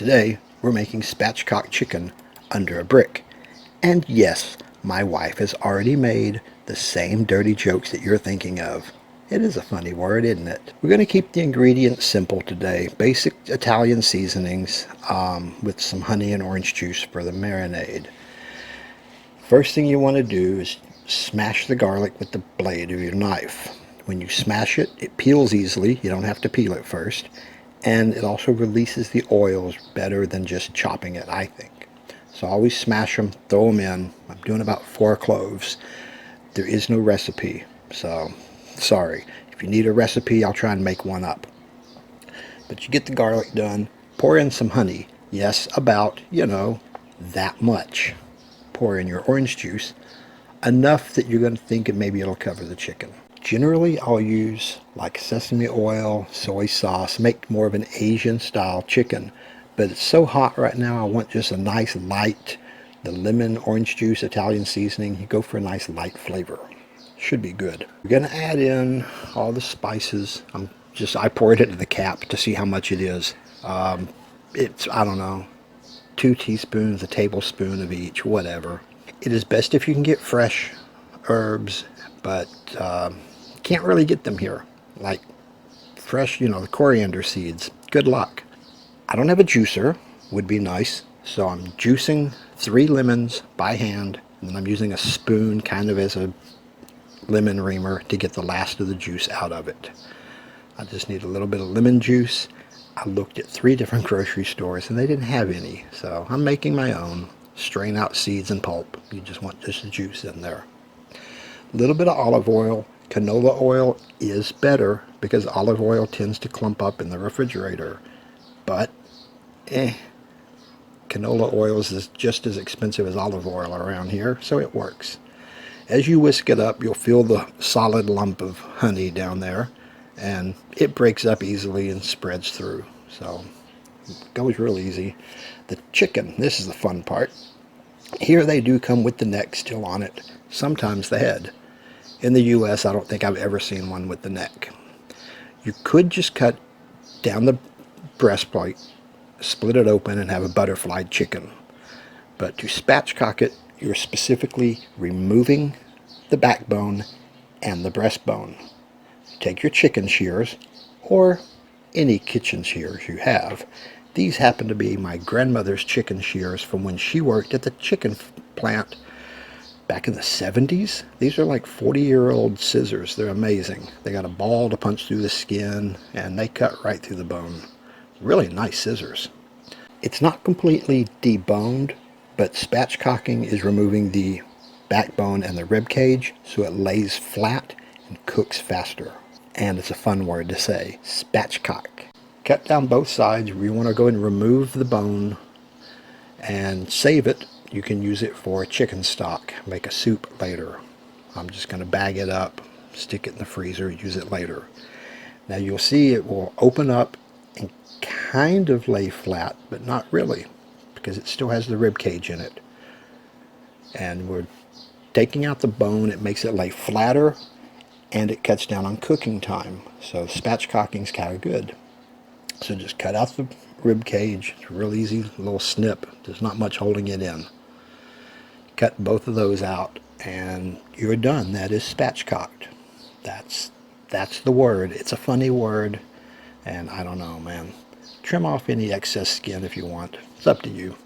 Today we're making spatchcock chicken under a brick. And yes, my wife has already made the same dirty jokes that you're thinking of. It is a funny word, isn't it? We're going to keep the ingredients simple today. Basic Italian seasonings with some honey and orange juice for the marinade. First thing you want to do is smash the garlic with the blade of your knife. When you smash it, it peels easily. You don't have to peel it first. And it also releases the oils better than just chopping it, I think. So always smash them, throw them in. I'm doing about 4 cloves. There is no recipe, so sorry. If you need a recipe, I'll try and make one up. But you get the garlic done, pour in some honey. Yes, about, that much. Pour in your orange juice, enough that you're going to think maybe it'll cover the chicken. Generally, I'll use like sesame oil, soy sauce, make more of an Asian style chicken. But it's so hot right now, I want just a nice light, the lemon, orange juice, Italian seasoning. You go for a nice light flavor. Should be good. We're going to add in all the spices. I pour it into the cap to see how much it is. It's, I don't know, 2 teaspoons, a tablespoon of each, whatever. It is best if you can get fresh herbs, but can't really get them here. Like fresh, the coriander seeds. Good luck. I don't have a juicer, would be nice. So I'm juicing 3 lemons by hand, and then I'm using a spoon kind of as a lemon reamer to get the last of the juice out of it. I just need a little bit of lemon juice. I looked at 3 different grocery stores and they didn't have any, so I'm making my own. Strain out seeds and pulp. You just want just the juice in there. A little bit of olive oil. Canola oil is better because olive oil tends to clump up in the refrigerator. But, canola oil is just as expensive as olive oil around here, so it works. As you whisk it up, you'll feel the solid lump of honey down there, and it breaks up easily and spreads through. So, it goes real easy. The chicken, this is the fun part. Here they do come with the neck still on it, sometimes the head. In the US, I don't think I've ever seen one with the neck. You could just cut down the breastplate, split it open, and have a butterfly chicken. But to spatchcock it, you're specifically removing the backbone and the breastbone. Take your chicken shears, or any kitchen shears you have. These happen to be my grandmother's chicken shears from when she worked at the chicken plant back in the 70s. These are like 40-year-old scissors. They're amazing. They got a ball to punch through the skin, and they cut right through the bone. Really nice scissors. It's not completely deboned, but spatchcocking is removing the backbone and the rib cage so it lays flat and cooks faster. And it's a fun word to say, spatchcock. Cut down both sides. You want to go and remove the bone and save it. You can use it for chicken stock, make a soup later. I'm just going to bag it up, stick it in the freezer, use it later. Now you'll see it will open up and kind of lay flat, but not really, because it still has the rib cage in it. And we're taking out the bone. It makes it lay flatter, and it cuts down on cooking time. So spatchcocking is kind of good. So just cut out the rib cage. It's real easy, a little snip. There's not much holding it in. Cut both of those out, and you're done. That is spatchcocked. That's the word. It's a funny word, and I don't know, man. Trim off any excess skin if you want. It's up to you.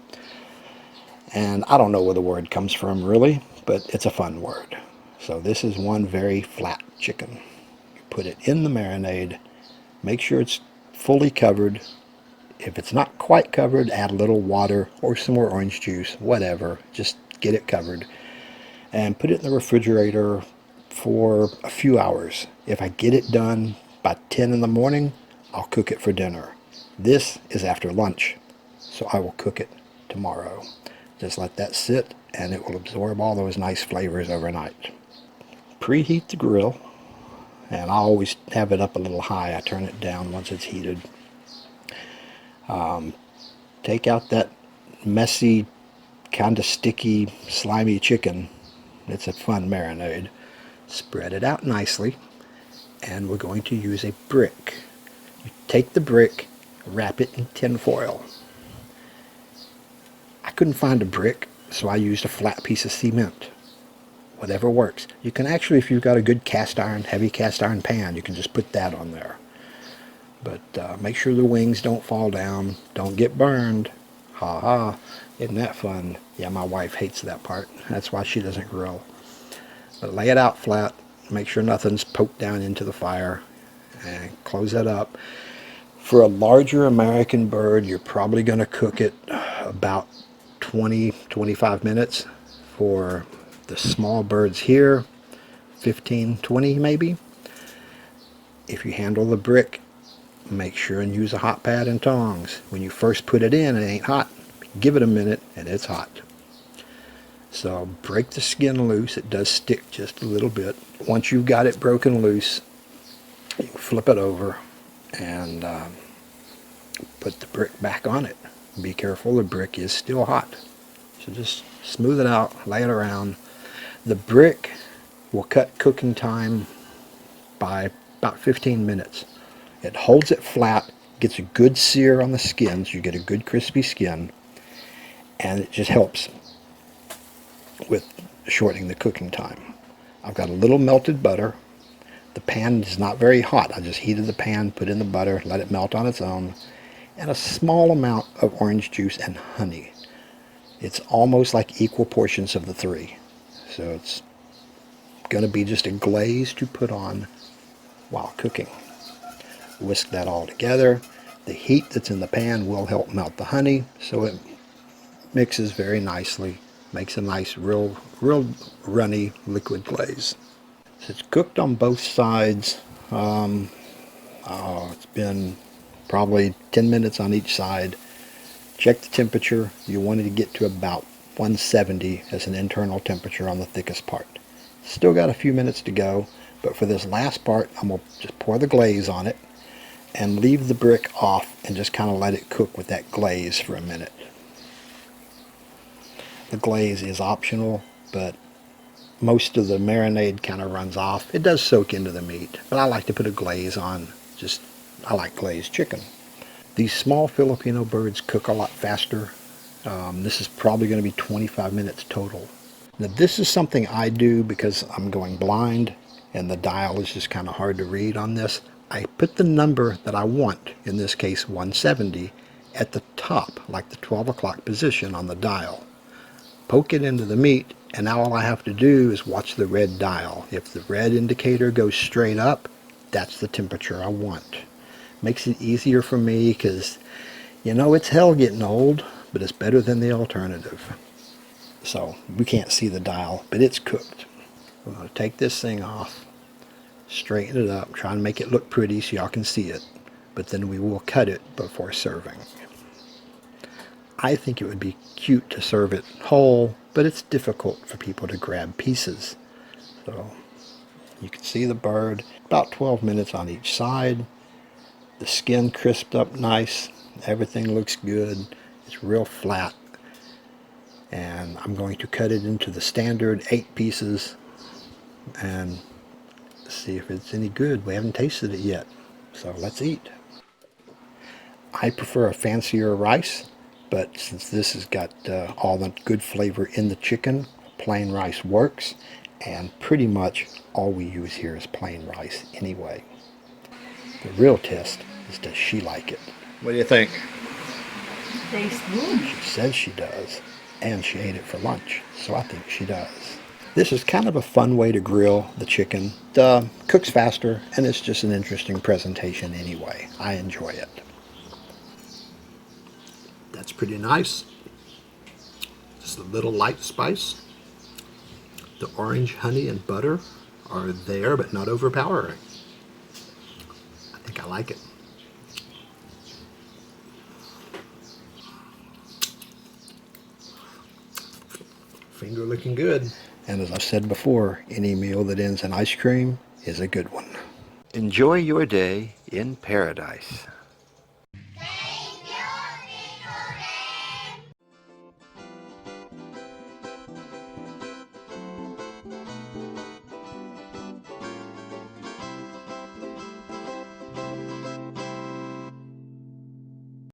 And I don't know where the word comes from, really, but it's a fun word. So this is one very flat chicken. You put it in the marinade. Make sure it's fully covered. If it's not quite covered, add a little water or some more orange juice, whatever. Just get it covered. And put it in the refrigerator for a few hours. If I get it done by 10 in the morning, I'll cook it for dinner. This is after lunch, so I will cook it tomorrow. Just let that sit, and it will absorb all those nice flavors overnight. Preheat the grill, and I always have it up a little high. I turn it down once it's heated. Take out that messy, kind of sticky, slimy chicken. It's a fun marinade. Spread it out nicely, and we're going to use a brick. You take the brick, wrap it in tin foil, couldn't find a brick, so I used a flat piece of cement. Whatever works. You can actually, if you've got a good cast iron, heavy cast iron pan, you can just put that on there. But make sure the wings don't fall down, don't get burned. Ha ha, isn't that fun? Yeah, my wife hates that part. That's why she doesn't grill. But lay it out flat, make sure nothing's poked down into the fire, and close that up. For a larger American bird, you're probably going to cook it about 20-25 minutes. For the small birds here, 15-20 maybe. If you handle the brick, make sure and use a hot pad and tongs. When you first put it in, it ain't hot. Give it a minute and it's hot. So break the skin loose. It does stick just a little bit. Once you've got it broken loose, you can flip it over and put the brick back on it. Be careful, the brick is still hot. So just smooth it out, lay it around. The brick will cut cooking time by about 15 minutes. It holds it flat, gets a good sear on the skin, so you get a good crispy skin, and it just helps with shortening the cooking time. I've got a little melted butter. The pan is not very hot. I just heated the pan, put in the butter, let it melt on its own, and a small amount of orange juice and honey. It's almost like equal portions of the three. So it's going to be just a glaze to put on while cooking. Whisk that all together. The heat that's in the pan will help melt the honey, so it mixes very nicely. Makes a nice, real runny liquid glaze. So it's cooked on both sides. It's been probably 10 minutes on each side. Check the temperature. You want it to get to about 170 as an internal temperature on the thickest part. Still got a few minutes to go, but for this last part, I'm going to just pour the glaze on it and leave the brick off and just kind of let it cook with that glaze for a minute. The glaze is optional, but most of the marinade kind of runs off. It does soak into the meat, but I like to put a glaze on. I like glazed chicken. These small Filipino birds cook a lot faster. This is probably going to be 25 minutes total. Now this is something I do because I'm going blind and the dial is just kind of hard to read on this. I put the number that I want, in this case 170, at the top, like the 12 o'clock position on the dial. Poke it into the meat, and now all I have to do is watch the red dial. If the red indicator goes straight up, that's the temperature I want. Makes it easier for me because, you know, it's hell getting old, but it's better than the alternative. So we can't see the dial, but it's cooked. We're going to take this thing off, straighten it up, try and make it look pretty so y'all can see it, but then we will cut it before serving. I think it would be cute to serve it whole, but it's difficult for people to grab pieces. So you can see the bird, about 12 minutes on each side. The skin crisped up nice, everything looks good, it's real flat. And I'm going to cut it into the standard 8 pieces and see if it's any good. We haven't tasted it yet, so let's eat. I prefer a fancier rice, but since this has got all the good flavor in the chicken, plain rice works, and pretty much all we use here is plain rice anyway. The real test is, does she like it? What do you think? Tastes good. She says she does, and she ate it for lunch, so I think she does. This is kind of a fun way to grill the chicken. Cooks faster, and it's just an interesting presentation anyway. I enjoy it. That's pretty nice. Just a little light spice. The orange, honey, and butter are there, but not overpowering. I think I like it. Finger looking good. And as I said before, any meal that ends in ice cream is a good one. Enjoy your day in paradise.